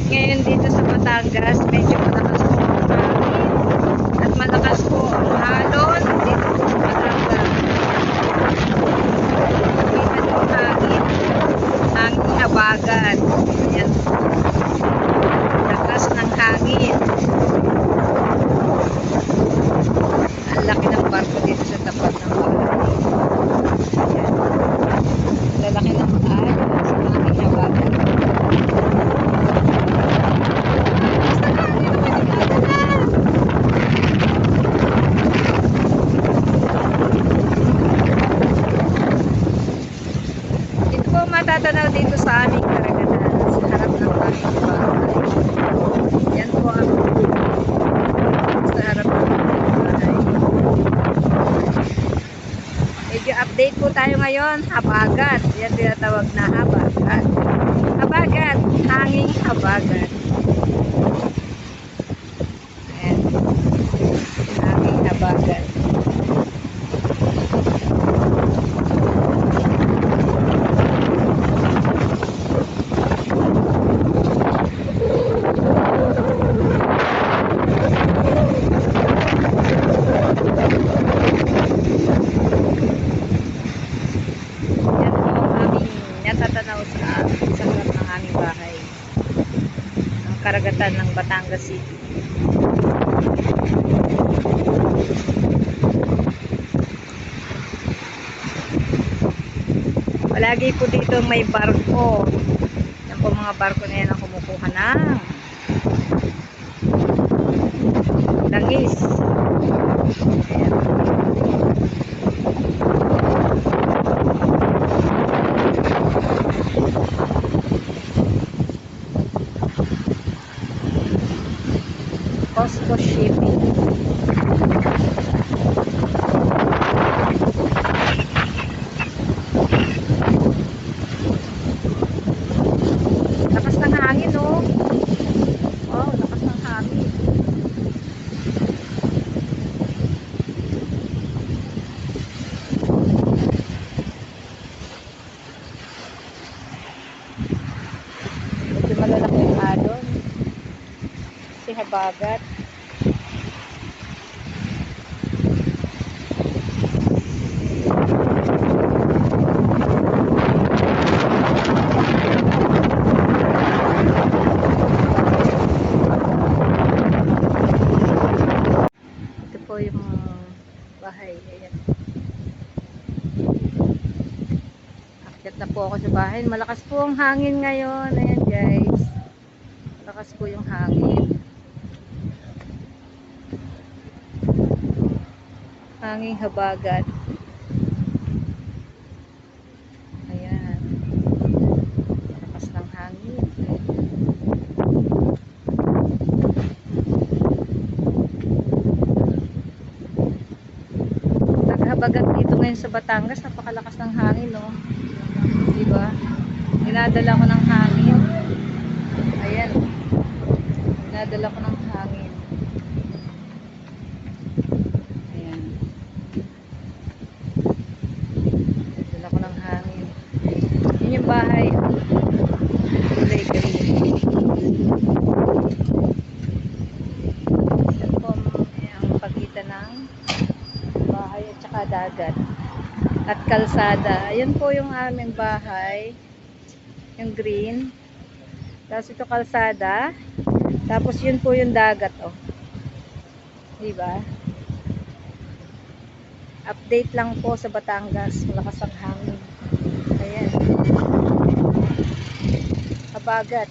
Ngayon dito sa Batangas, medyo malakas po ang hangin at malakas po ang alon dito po sa Batangas. Kita nyo ang hangin, hangin habagat. Ayan. Lakas ng hangin. Ang laki ng barko dito sa tapat ng bahay. Ayan. Lalaki ng alon sa hangin habagat. Matatanaw dito sa aming karagatan sa harap ng aming bahay. Yan po ang sa harap ng aming bahay. Medyo update po tayo ngayon. Habagat. Yan tinatawag na habagat. Habagat. Hanging habagat. Ayan. Hanging habagat. Natatanaw sa harap ng aming bahay ang karagatan ng Batangas City. Palagi po dito may barko. Yan po mga barko na yan ang kumukuha ng langis. Ayan. Costco Shipping. Lakas ng hangin, oh. Wow, lakas ng hangin. Medyo malalaki yung alon. Kasi habagat. Yung bahay. Ayan. Akyat na po ako sa bahay. Malakas po ang hangin ngayon. Ayan guys. Malakas po yung hangin. Hanging habagat. Ayan. Malakas ng hangin. Habagat dito ngayon sa Batangas, napakalakas ng hangin, no? Diba? Dinadala ko ng hangin. Ayan. Dinadala ko ng hangin. Ayan. Dinadala ko ng hangin. Yun yung bahay. Kulay green. Yan po ang pagitan ng bahay at saka dagat at kalsada. Ayan po yung aming bahay, yung green, tapos ito kalsada, tapos yun po yung dagat, oh, diba? Update lang po sa Batangas, malakas ang hangin. Ayan, habagat.